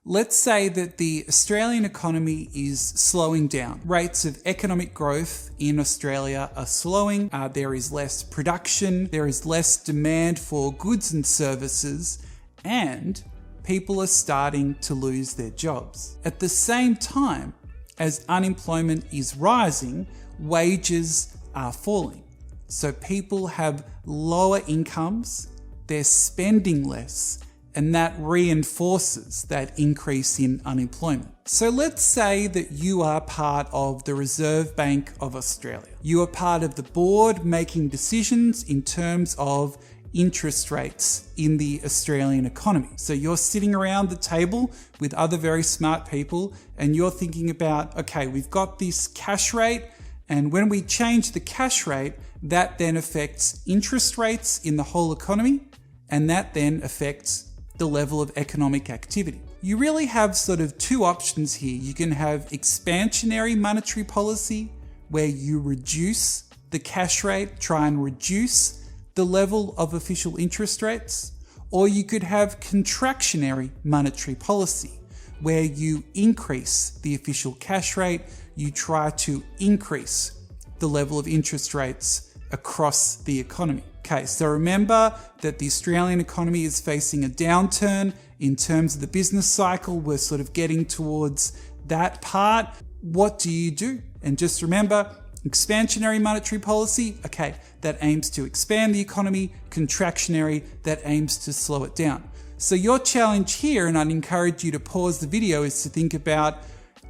Let's say that the Australian economy is slowing down. Rates of economic growth in Australia are slowing. There is less production. There is less demand for goods and services, and people are starting to lose their jobs. At the same time as unemployment is rising, wages are falling. So people have lower incomes, they're spending less, and that reinforces that increase in unemployment. So let's say that you are part of the Reserve Bank of Australia. You are part of the board making decisions in terms of interest rates in the Australian economy. So you're sitting around the table with other very smart people and you're thinking about, okay, we've got this cash rate, and when we change the cash rate, that then affects interest rates in the whole economy, and that then affects the level of economic activity. You really have sort of two options here. You can have expansionary monetary policy, where you reduce the cash rate, try and reduce the level of official interest rates, or you could have contractionary monetary policy, where you increase the official cash rate, you try to increase the level of interest rates across the economy. Okay, so remember that the Australian economy is facing a downturn in terms of the business cycle. We're sort of getting towards that part. What do you do? And just remember, expansionary monetary policy, okay, that aims to expand the economy. Contractionary, that aims to slow it down. So your challenge here, and I'd encourage you to pause the video, is to think about,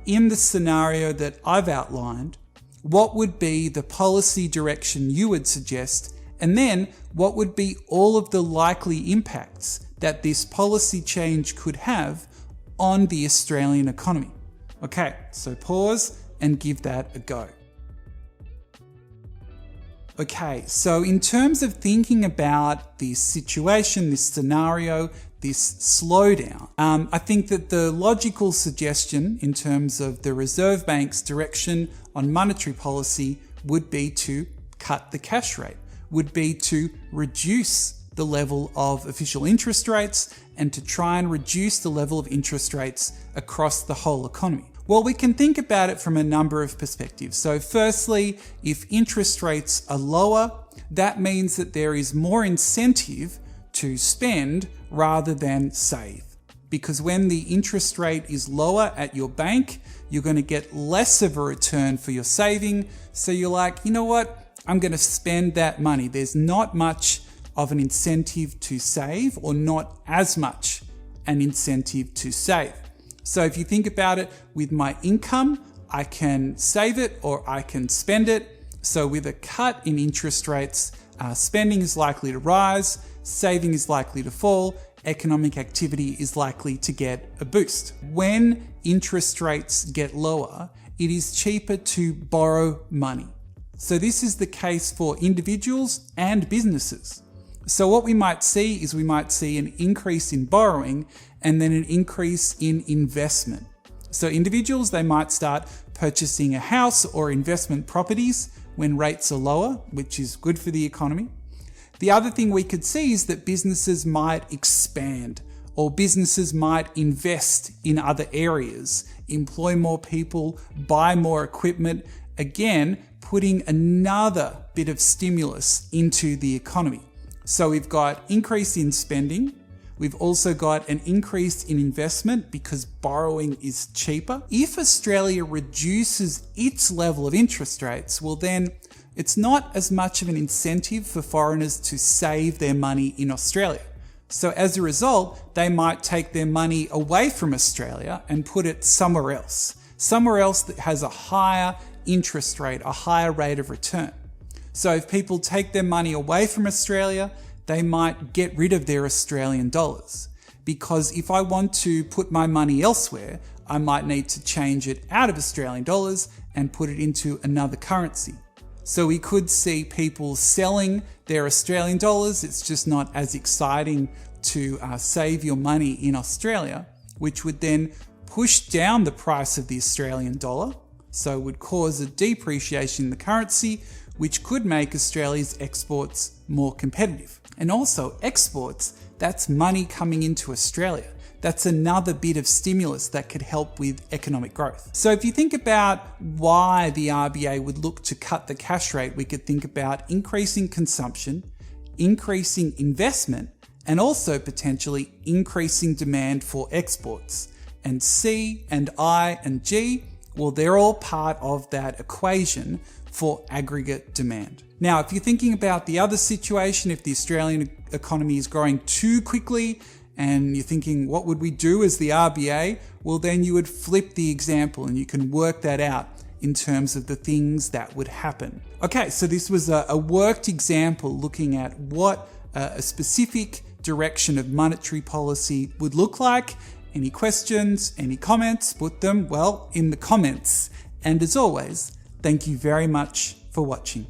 in the scenario that I've outlined, what would be the policy direction you would suggest? And then what would be all of the likely impacts that this policy change could have on the Australian economy? Okay, so pause and give that a go. Okay, so in terms of thinking about this situation, this scenario, this slowdown, I think that the logical suggestion in terms of the Reserve Bank's direction on monetary policy would be to cut the cash rate, would be to reduce the level of official interest rates and to try and reduce the level of interest rates across the whole economy. Well, we can think about it from a number of perspectives. So firstly, if interest rates are lower, that means that there is more incentive to spend rather than save. Because when the interest rate is lower at your bank, you're going to get less of a return for your saving. So you're like, you know what? I'm going to spend that money. There's not much of an incentive to save, or not as much an incentive to save. So if you think about it, with my income, I can save it or I can spend it. So with a cut in interest rates, spending is likely to rise, saving is likely to fall, economic activity is likely to get a boost. When interest rates get lower, it is cheaper to borrow money. So this is the case for individuals and businesses. So what we might see is we might see an increase in borrowing and then an increase in investment. So individuals, they might start purchasing a house or investment properties when rates are lower, which is good for the economy. The other thing we could see is that businesses might expand, or businesses might invest in other areas, employ more people, buy more equipment, again, putting another bit of stimulus into the economy. So we've got increase in spending. We've also got an increase in investment because borrowing is cheaper. If Australia reduces its level of interest rates, well then it's not as much of an incentive for foreigners to save their money in Australia. So as a result, they might take their money away from Australia and put it somewhere else that has a higher interest rate, a higher rate of return. So if people take their money away from Australia, they might get rid of their Australian dollars. Because if I want to put my money elsewhere, I might need to change it out of Australian dollars and put it into another currency. So we could see people selling their Australian dollars. It's just not as exciting to save your money in Australia, which would then push down the price of the Australian dollar. So it would cause a depreciation in the currency, which could make Australia's exports more competitive. And also exports, that's money coming into Australia. that's another bit of stimulus that could help with economic growth. So if you think about why the RBA would look to cut the cash rate, we could think about increasing consumption, increasing investment, and also potentially increasing demand for exports. And C and I and G, well, they're all part of that equation for aggregate demand. Now, if you're thinking about the other situation, if the Australian economy is growing too quickly and you're thinking, what would we do as the RBA? Well, then you would flip the example and you can work that out in terms of the things that would happen. Okay, so this was a worked example looking at what a specific direction of monetary policy would look like. Any questions, any comments, put them, well, in the comments. And as always, thank you very much for watching.